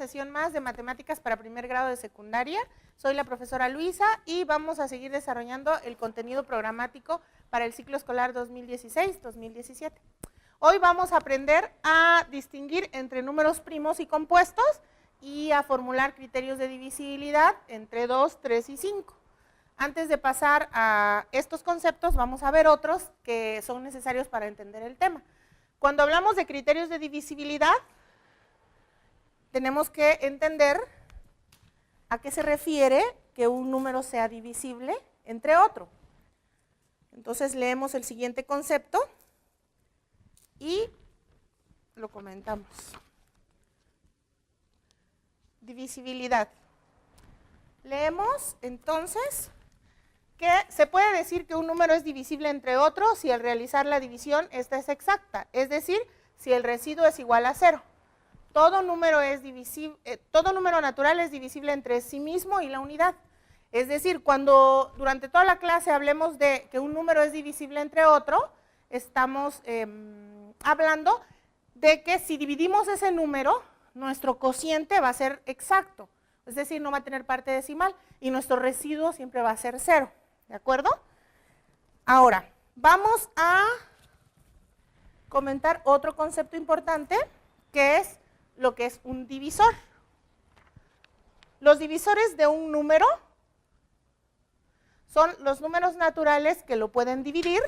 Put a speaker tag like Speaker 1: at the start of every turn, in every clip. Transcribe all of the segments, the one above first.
Speaker 1: sesión más de matemáticas para primer grado de secundaria. Soy la profesora Luisa y vamos a seguir desarrollando el contenido programático para el ciclo escolar 2016-2017. Hoy vamos a aprender a distinguir entre números primos y compuestos y a formular criterios de divisibilidad entre 2, 3 y 5. Antes de pasar a estos conceptos, vamos a ver otros que son necesarios para entender el tema. Cuando hablamos de criterios de divisibilidad, tenemos que entender a qué se refiere que un número sea divisible entre otro. Entonces leemos el siguiente concepto y lo comentamos. Divisibilidad. Leemos entonces que se puede decir que un número es divisible entre otro si al realizar la división esta es exacta, es decir, si el residuo es igual a 0. Todo número natural es divisible entre sí mismo y la unidad. Es decir, cuando durante toda la clase hablemos de que un número es divisible entre otro, estamos hablando de que si dividimos ese número, nuestro cociente va a ser exacto. Es decir, no va a tener parte decimal y nuestro residuo siempre va a ser 0. ¿De acuerdo? Ahora, vamos a comentar otro concepto importante, que es lo que es un divisor. Los divisores de un número son los números naturales que lo pueden dividir.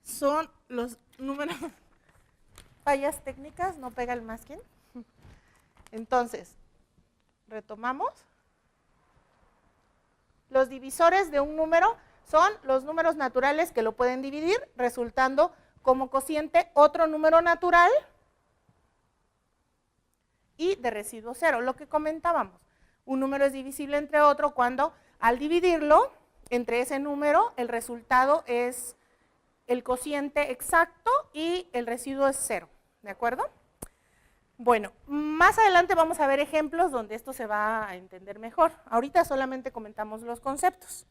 Speaker 1: Son los números... Fallas técnicas, no pega el masking. Entonces, retomamos. Los divisores de un número son los números naturales que lo pueden dividir, resultando como cociente otro número natural y de residuo 0. Lo que comentábamos, un número es divisible entre otro cuando al dividirlo entre ese número el resultado es el cociente exacto y el residuo es 0. ¿De acuerdo? Bueno, más adelante vamos a ver ejemplos donde esto se va a entender mejor. Ahorita solamente comentamos los conceptos.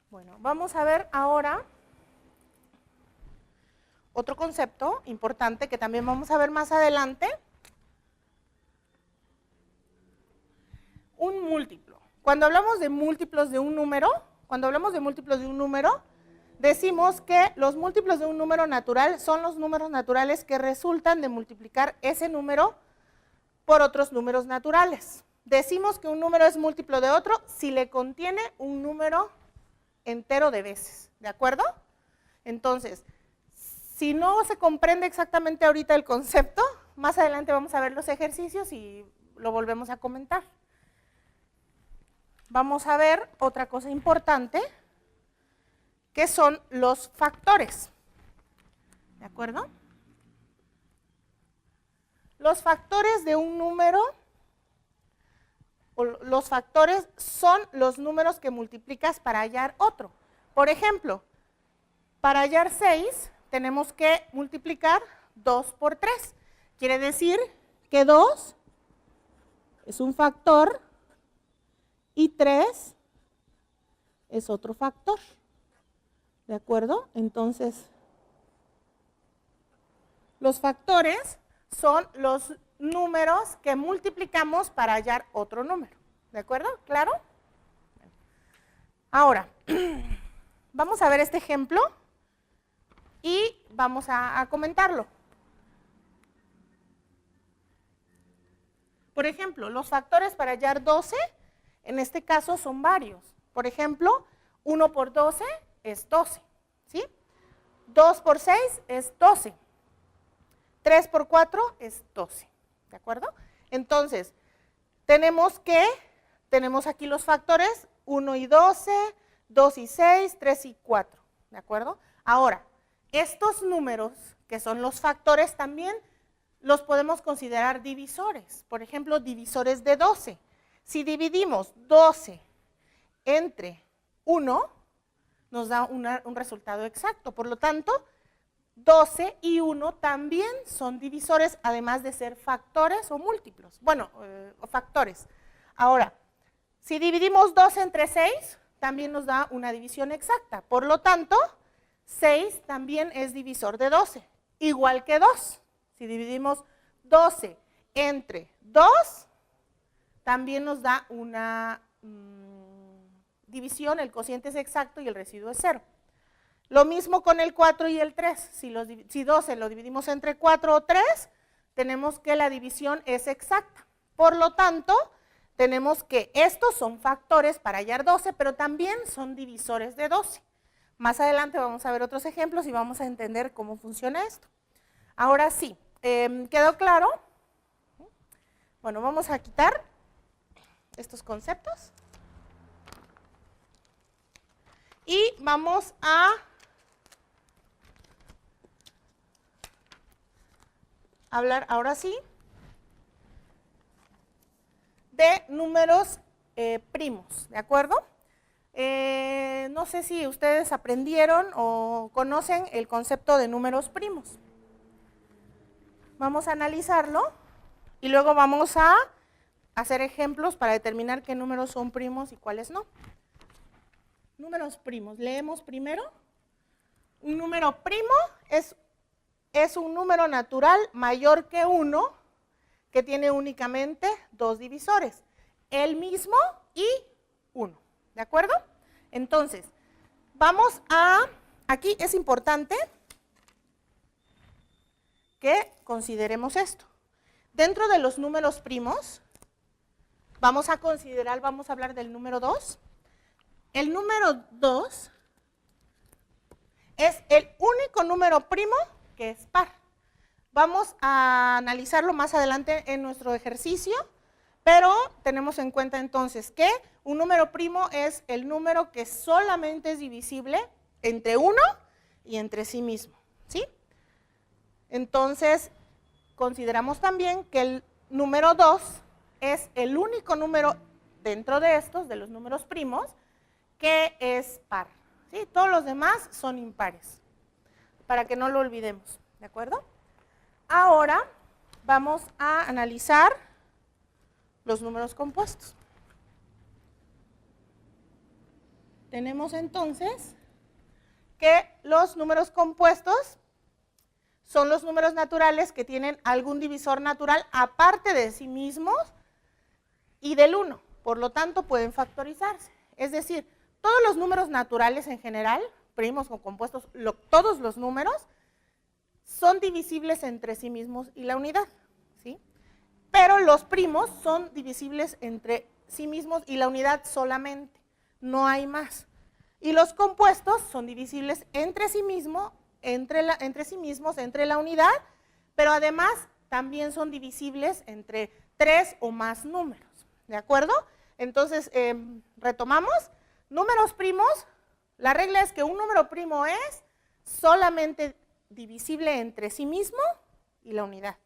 Speaker 1: Bueno, vamos a ver ahora otro concepto importante que también vamos a ver más adelante. Un múltiplo. Cuando hablamos de múltiplos de un número, decimos que los múltiplos de un número natural son los números naturales que resultan de multiplicar ese número por otros números naturales. Decimos que un número es múltiplo de otro si le contiene un número entero de veces, ¿de acuerdo? Entonces, si no se comprende exactamente ahorita el concepto, más adelante vamos a ver los ejercicios y lo volvemos a comentar. Vamos a ver otra cosa importante, que son los factores. ¿De acuerdo? Los factores de un número, o los factores son los números que multiplicas para hallar otro. Por ejemplo, para hallar 6 tenemos que multiplicar 2 por 3. Quiere decir que 2 es un factor y 3 es otro factor. ¿De acuerdo? Entonces, los factores son los números que multiplicamos para hallar otro número. ¿De acuerdo? ¿Claro? Ahora, vamos a ver este ejemplo y vamos a comentarlo. Por ejemplo, los factores para hallar 12, en este caso son varios. Por ejemplo, 1 por 12 es 12, ¿sí? 2 por 6 es 12. 3 por 4 es 12, ¿de acuerdo? Entonces, tenemos aquí los factores 1 y 12, 2 y 6, 3 y 4, ¿de acuerdo? Ahora, estos números, que son los factores, también los podemos considerar divisores. Por ejemplo, divisores de 12. Si dividimos 12 entre 1, nos da un resultado exacto. Por lo tanto, 12 y 1 también son divisores, además de ser factores o múltiplos. Bueno, factores. Ahora, si dividimos 12 entre 6, también nos da una división exacta. Por lo tanto, 6 también es divisor de 12, igual que 2. Si dividimos 12 entre 2 también nos da una división, el cociente es exacto y el residuo es 0. Lo mismo con el 4 y el 3. Si 12 lo dividimos entre 4 o 3, tenemos que la división es exacta. Por lo tanto, tenemos que estos son factores para hallar 12, pero también son divisores de 12. Más adelante vamos a ver otros ejemplos y vamos a entender cómo funciona esto. Ahora sí, ¿quedó claro? Bueno, vamos a quitar estos conceptos. Y vamos a hablar ahora sí de números primos, ¿de acuerdo? No sé si ustedes aprendieron o conocen el concepto de números primos. Vamos a analizarlo y luego vamos a hacer ejemplos para determinar qué números son primos y cuáles no. Números primos, leemos primero. Un número primo es un número natural mayor que 1 que tiene únicamente dos divisores, el mismo y 1, ¿de acuerdo? Entonces, vamos a, aquí es importante que consideremos esto. Dentro de los números primos, vamos a hablar del número 2. El número 2 es el único número primo que es par. Vamos a analizarlo más adelante en nuestro ejercicio, pero tenemos en cuenta entonces que un número primo es el número que solamente es divisible entre 1 y entre sí mismo, ¿sí? Entonces, consideramos también que el número 2 es el único número dentro de estos, de los números primos, que es par, ¿sí? Todos los demás son impares, para que no lo olvidemos, ¿de acuerdo? Ahora vamos a analizar los números compuestos. Tenemos entonces que los números compuestos son los números naturales que tienen algún divisor natural aparte de sí mismos y del 1, por lo tanto pueden factorizarse. Es decir, todos los números naturales en general, primos o compuestos, todos los números, son divisibles entre sí mismos y la unidad, ¿sí? Pero los primos son divisibles entre sí mismos y la unidad solamente, no hay más. Y los compuestos son divisibles entre sí mismos, entre la unidad, pero además también son divisibles entre 3 o más números, ¿de acuerdo? Entonces, retomamos, números primos, la regla es que un número primo es solamente divisible entre sí mismo y la unidad.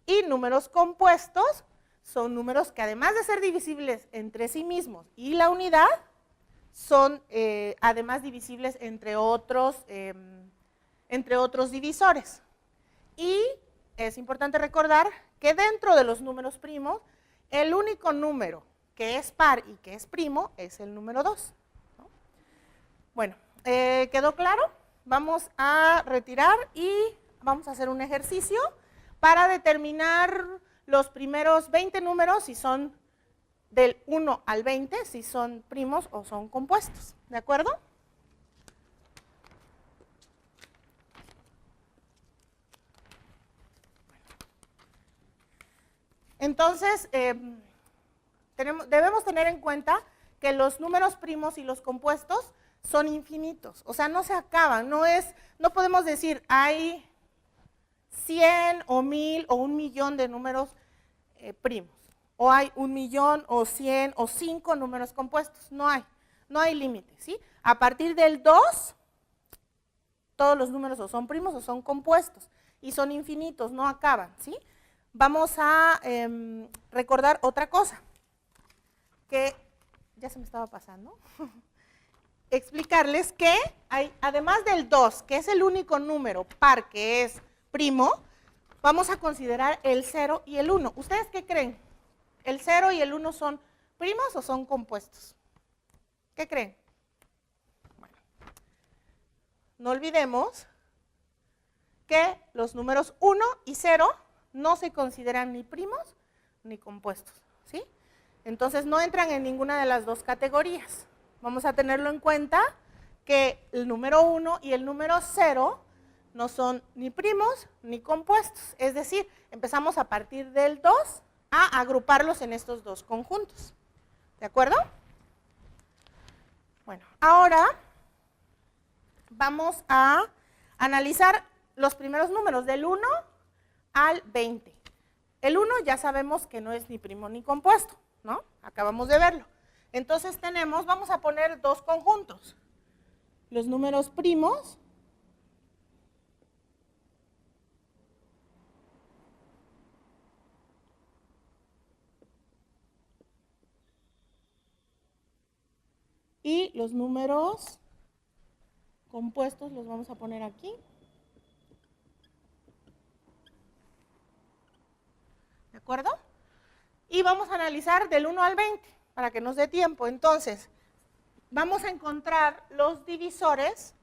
Speaker 1: Y números compuestos son números que además de ser divisibles entre sí mismos y la unidad, son además divisibles entre otros divisores. Y es importante recordar que dentro de los números primos, el único número que es par y que es primo es el número 2, ¿no? Bueno, ¿quedó claro? Vamos a retirar y vamos a hacer un ejercicio para determinar los primeros 20 números, si son del 1 al 20, si son primos o son compuestos, ¿de acuerdo? Entonces, debemos tener en cuenta que los números primos y los compuestos son infinitos, o sea, no se acaban, no podemos decir hay 100 o 1000 o 1.000.000 de números primos, o hay 1.000.000 o 100 o 5 números compuestos, no hay límite, ¿sí? A partir del 2, todos los números o son primos o son compuestos, y son infinitos, no acaban, ¿sí? Vamos a recordar otra cosa, que ya se me estaba pasando, explicarles que hay, además del 2, que es el único número par que es primo, vamos a considerar el 0 y el 1. ¿Ustedes qué creen? ¿El 0 y el 1 son primos o son compuestos? ¿Qué creen? Bueno, no olvidemos que los números 1 y 0 no se consideran ni primos ni compuestos, ¿sí? Entonces no entran en ninguna de las dos categorías. Vamos a tenerlo en cuenta que el número 1 y el número 0 no son ni primos ni compuestos. Es decir, empezamos a partir del 2 a agruparlos en estos dos conjuntos. ¿De acuerdo? Bueno, ahora vamos a analizar los primeros números del 1 al 20. El 1 ya sabemos que no es ni primo ni compuesto, ¿no? Acabamos de verlo. Entonces tenemos, vamos a poner dos conjuntos. Los números primos y los números compuestos los vamos a poner aquí. ¿De acuerdo? Y vamos a analizar del 1 al 20 para que nos dé tiempo. Entonces, vamos a encontrar los divisores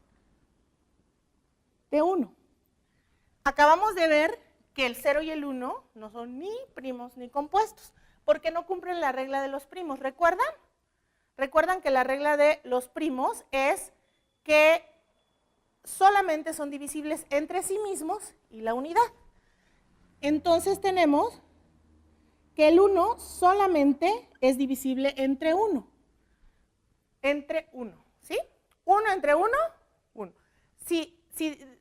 Speaker 1: de 1. Acabamos de ver que el 0 y el 1 no son ni primos ni compuestos, porque no cumplen la regla de los primos. ¿Recuerdan? Recuerdan que la regla de los primos es que solamente son divisibles entre sí mismos y la unidad. Entonces tenemos que el 1 solamente es divisible entre 1. Entre 1, ¿sí? 1 entre 1, 1. Si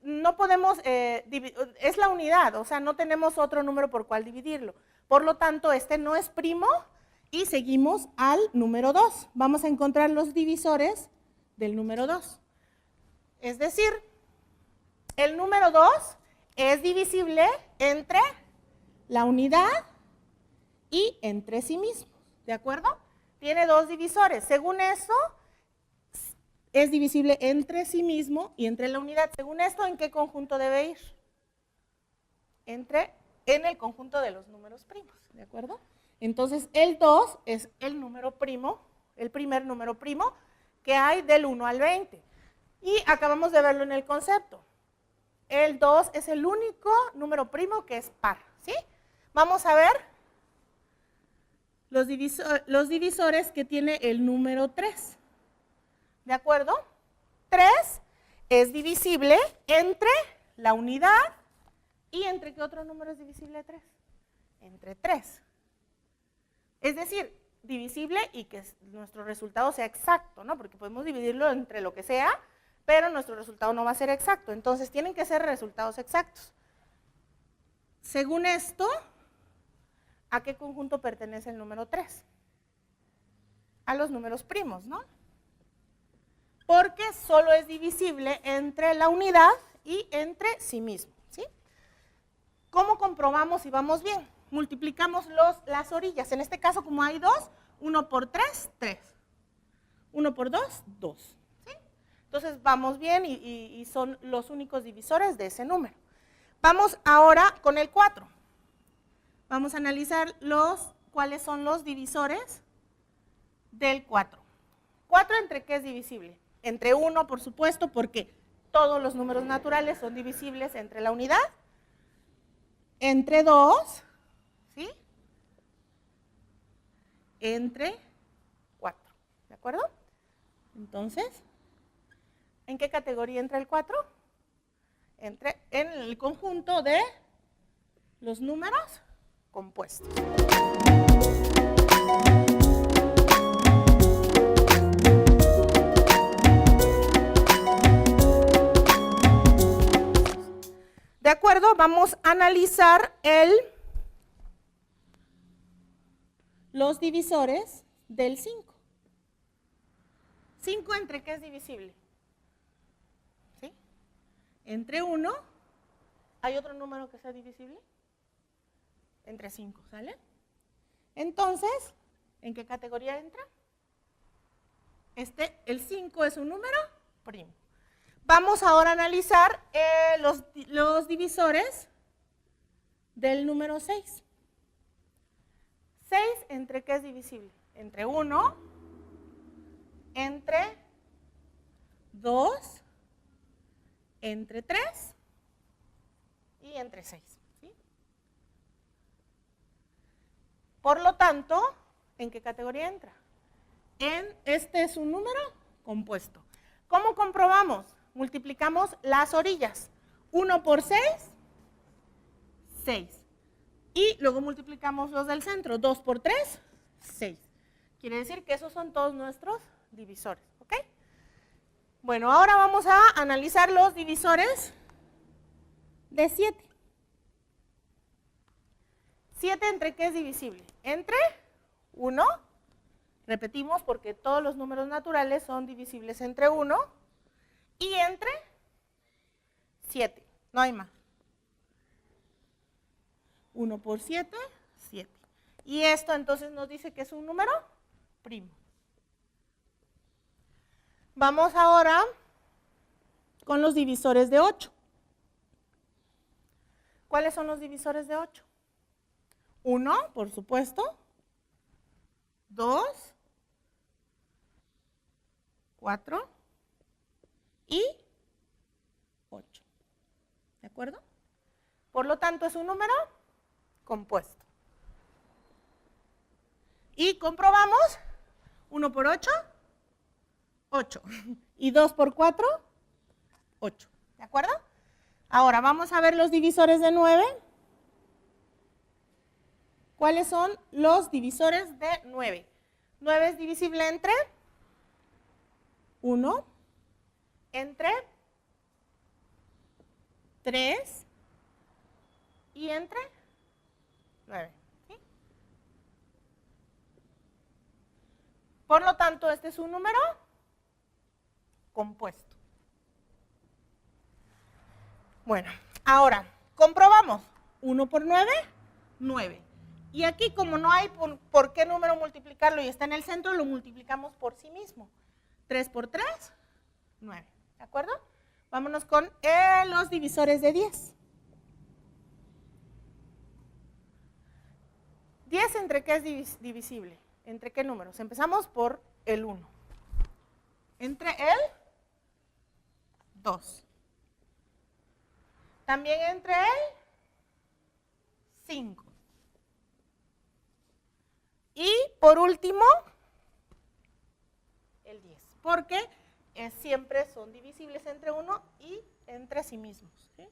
Speaker 1: no podemos, es la unidad, o sea, no tenemos otro número por cual dividirlo. Por lo tanto, este no es primo y seguimos al número 2. Vamos a encontrar los divisores del número 2. Es decir, el número 2 es divisible entre la unidad y entre sí mismos, ¿de acuerdo? Tiene dos divisores. Según eso, es divisible entre sí mismo y entre la unidad. Según esto, ¿en qué conjunto debe ir? En el conjunto de los números primos, ¿de acuerdo? Entonces, el 2 es el número primo, el primer número primo que hay del 1 al 20. Y acabamos de verlo en el concepto. El 2 es el único número primo que es par, ¿sí? Vamos a ver los divisores que tiene el número 3. ¿De acuerdo? 3 es divisible entre la unidad y ¿entre qué otro número es divisible 3? Entre 3. Es decir, divisible y que nuestro resultado sea exacto, ¿no? Porque podemos dividirlo entre lo que sea, pero nuestro resultado no va a ser exacto. Entonces, tienen que ser resultados exactos. Según esto, ¿a qué conjunto pertenece el número 3? A los números primos, ¿no? Porque solo es divisible entre la unidad y entre sí mismo, ¿sí? ¿Cómo comprobamos si vamos bien? Multiplicamos las orillas. En este caso, como hay 2, 1 por 3, 3. 1 por 2, 2. ¿Sí? Entonces, vamos bien y son los únicos divisores de ese número. Vamos ahora con el 4. Vamos a analizar cuáles son los divisores del 4. ¿4 entre qué es divisible? Entre 1, por supuesto, porque todos los números naturales son divisibles entre la unidad. Entre 2, ¿sí? Entre 4, ¿de acuerdo? Entonces, ¿en qué categoría entra el 4? En el conjunto de los números compuestos. ¿De acuerdo? Vamos a analizar los divisores del 5. ¿5 entre qué es divisible? ¿Sí? Entre 1. ¿Hay otro número que sea divisible? Entre 5, ¿sale? Entonces, ¿en qué categoría entra? El 5 es un número primo. Vamos ahora a analizar los divisores del número 6. 6 entre qué es divisible? Entre 1, entre 2, entre 3 y entre 6. ¿Sí? Por lo tanto, ¿en qué categoría entra? Este es un número compuesto. ¿Cómo comprobamos? Multiplicamos las orillas. 1 por 6, 6. Y luego multiplicamos los del centro. 2 por 3, 6. Quiere decir que esos son todos nuestros divisores. ¿Ok? Bueno, ahora vamos a analizar los divisores de 7. 7, ¿entre qué es divisible? Entre 1, repetimos porque todos los números naturales son divisibles entre 1, y entre 7, no hay más. 1 por 7, 7. Y esto entonces nos dice que es un número primo. Vamos ahora con los divisores de 8. ¿Cuáles son los divisores de 8? 1, por supuesto. 2, 4 y 8. ¿De acuerdo? Por lo tanto, es un número compuesto. Y comprobamos, 1 por 8, 8. Y 2 por 4, 8. ¿De acuerdo? Ahora vamos a ver los divisores de 9. ¿Cuáles son los divisores de 9? 9 es divisible entre 1, entre 3 y entre 9. ¿Sí? Por lo tanto, este es un número compuesto. Bueno, ahora comprobamos. 1 por 9, 9. Y aquí, como no hay por qué número multiplicarlo y está en el centro, lo multiplicamos por sí mismo. 3 por 3, 9. ¿De acuerdo? Vámonos con los divisores de 10. 10, ¿entre qué es divisible? ¿Entre qué números? Empezamos por el 1. Entre el 2. También entre el 5. Y por último, el 10. Porque siempre son divisibles entre 1 y entre sí mismos. ¿Sí?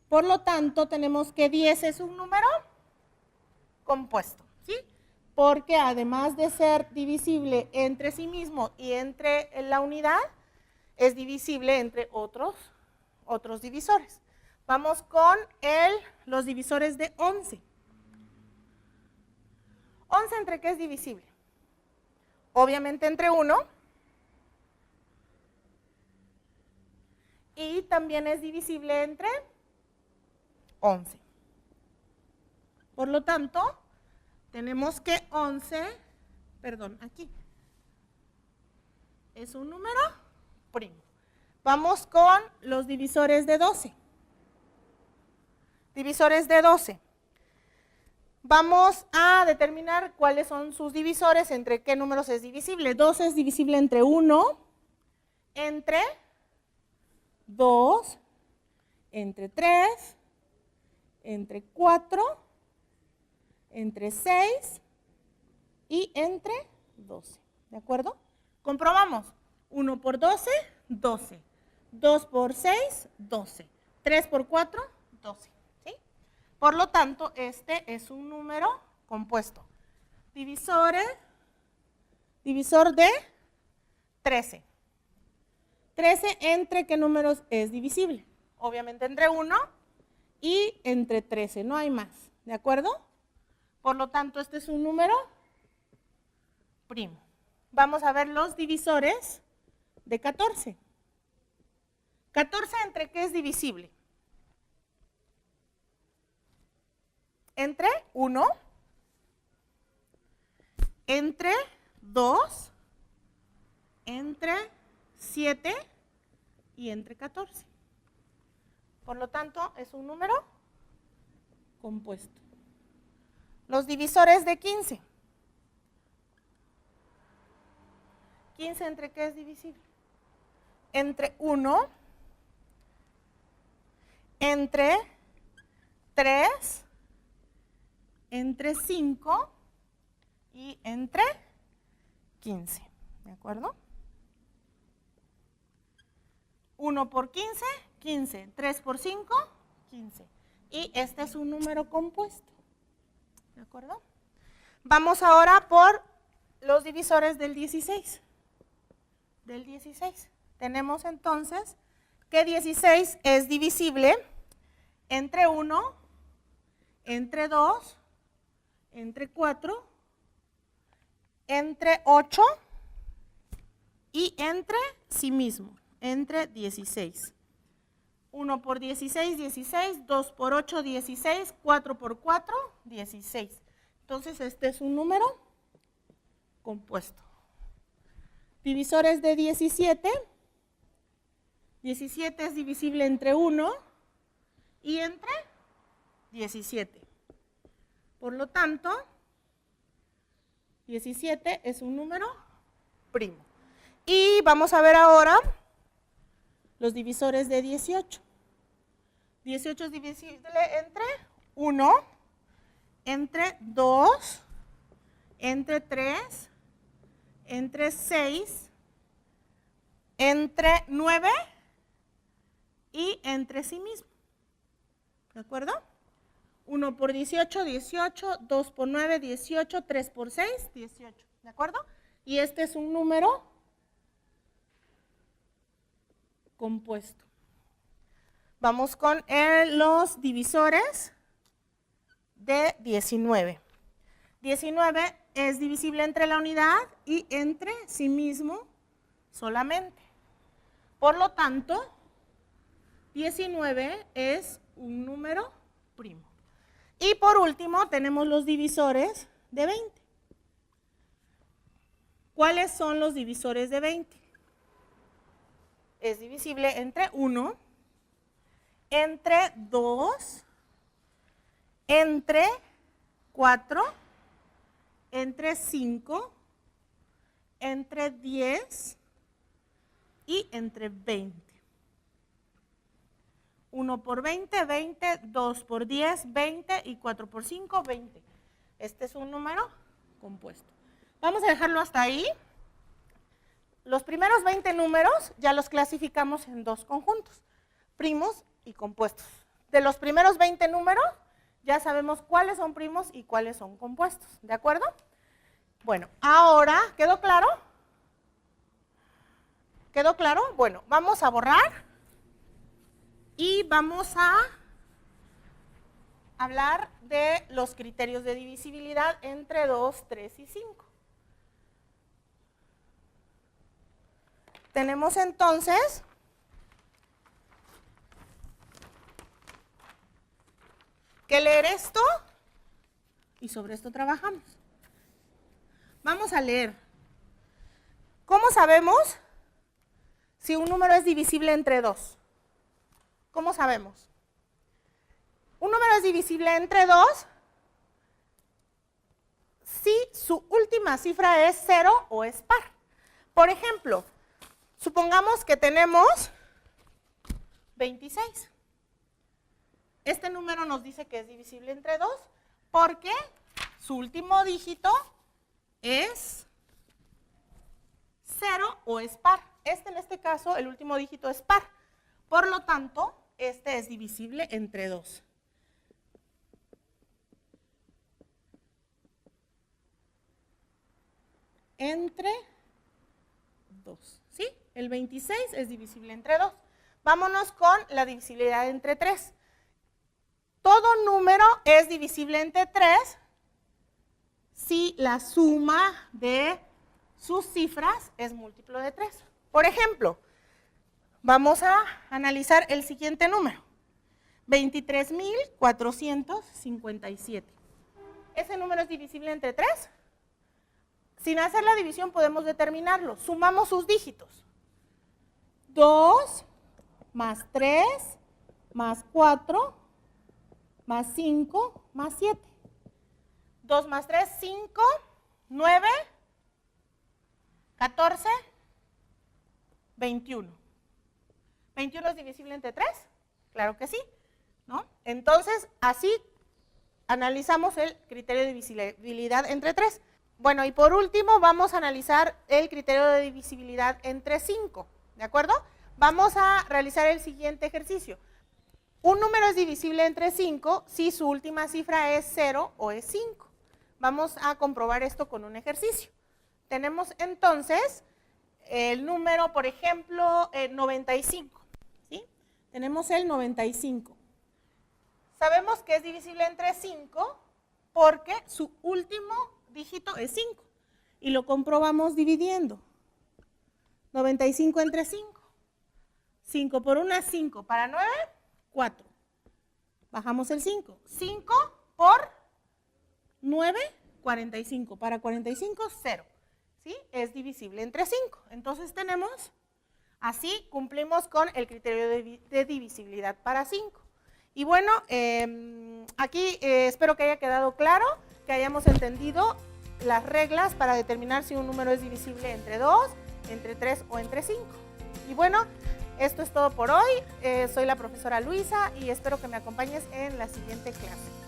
Speaker 1: Por lo tanto, tenemos que 10 es un número compuesto. ¿Sí? Porque además de ser divisible entre sí mismo y entre la unidad, es divisible entre otros divisores. Vamos con los divisores de 11. 11, ¿entre qué es divisible? Obviamente entre 1. Y también es divisible entre 11. Por lo tanto, tenemos que 11, aquí, es un número primo. Vamos con los divisores de 12. Divisores de 12. Vamos a determinar cuáles son sus divisores, entre qué números es divisible. 12 es divisible entre 1, entre 2, entre 3, entre 4, entre 6 y entre 12. ¿De acuerdo? Comprobamos. 1 por 12, 12. 2 por 6, 12. 3 por 4, 12. ¿Sí? Por lo tanto, este es un número compuesto. Divisor de 13. 13, ¿entre qué números es divisible? Obviamente entre 1 y entre 13, no hay más. ¿De acuerdo? Por lo tanto, este es un número primo. Vamos a ver los divisores de 14. 14, ¿entre qué es divisible? Entre 1, entre 2, entre 7 y entre 14. Por lo tanto, es un número compuesto. Los divisores de 15. 15, ¿entre qué es divisible? Entre 1, entre 3, entre 5 y entre 15, ¿de acuerdo? 1 por 15, 15. 3 por 5, 15. Y este es un número compuesto, ¿de acuerdo? Vamos ahora por los divisores del 16. Del 16. Tenemos entonces que 16 es divisible entre 1, entre 2, entre 4, entre 8 y entre sí mismo, entre 16. 1 por 16, 16, 2 por 8, 16, 4 por 4, 16. Entonces este es un número compuesto. Divisores de 17. 17 es divisible entre 1 y entre 17. Por lo tanto, 17 es un número primo. Y vamos a ver ahora los divisores de 18. 18 es divisible entre 1, entre 2, entre 3, entre 6, entre 9 y entre sí mismo. ¿De acuerdo? 1 por 18, 18, 2 por 9, 18, 3 por 6, 18. ¿De acuerdo? Y este es un número compuesto. Vamos con los divisores de 19. 19 es divisible entre la unidad y entre sí mismo solamente. Por lo tanto, 19 es un número primo. Y por último tenemos los divisores de 20. ¿Cuáles son los divisores de 20? Es divisible entre 1, entre 2, entre 4, entre 5, entre 10 y entre 20. 1 por 20, 20, 2 por 10, 20 y 4 por 5, 20. Este es un número compuesto. Vamos a dejarlo hasta ahí. Los primeros 20 números ya los clasificamos en dos conjuntos, primos y compuestos. De los primeros 20 números ya sabemos cuáles son primos y cuáles son compuestos, ¿de acuerdo? Bueno, ahora, ¿quedó claro? ¿Quedó claro? Bueno, vamos a borrar y vamos a hablar de los criterios de divisibilidad entre 2, 3 y 5. Tenemos entonces que leer esto y sobre esto trabajamos. Vamos a leer. ¿Cómo sabemos si un número es divisible entre 2? ¿Cómo sabemos? Un número es divisible entre 2 si su última cifra es 0 o es par. Por ejemplo, supongamos que tenemos 26. Este número nos dice que es divisible entre 2 porque su último dígito es 0 o es par. En este caso, el último dígito es par. Por lo tanto, este es divisible entre 2. Entre 2, ¿sí? El 26 es divisible entre 2. Vámonos con la divisibilidad entre 3. Todo número es divisible entre 3 si la suma de sus cifras es múltiplo de 3. Por ejemplo, vamos a analizar el siguiente número, 23.457. ¿Ese número es divisible entre 3? Sin hacer la división podemos determinarlo. Sumamos sus dígitos. 2 más 3 más 4 más 5 más 7. 2 más 3, 5, 9, 14, 21. ¿21 es divisible entre 3? Claro que sí, ¿no? Entonces, así analizamos el criterio de divisibilidad entre 3. Bueno, y por último vamos a analizar el criterio de divisibilidad entre 5, ¿de acuerdo? Vamos a realizar el siguiente ejercicio. Un número es divisible entre 5 si su última cifra es 0 o es 5. Vamos a comprobar esto con un ejercicio. Tenemos entonces el número, por ejemplo, 95, ¿sí? Tenemos el 95. Sabemos que es divisible entre 5 porque su último dígito es 5 y lo comprobamos dividiendo. 95 entre 5. 5 por 1 es 5, para 9, 4. Bajamos el 5. 5 por 9, 45. Para 45, 0. ¿Sí? Es divisible entre 5. Entonces tenemos, así cumplimos con el criterio de divisibilidad para 5. Y bueno, aquí espero que haya quedado claro, que hayamos entendido las reglas para determinar si un número es divisible entre 2, entre 3 o entre 5. Y bueno, esto es todo por hoy. Soy la profesora Luisa y espero que me acompañes en la siguiente clase.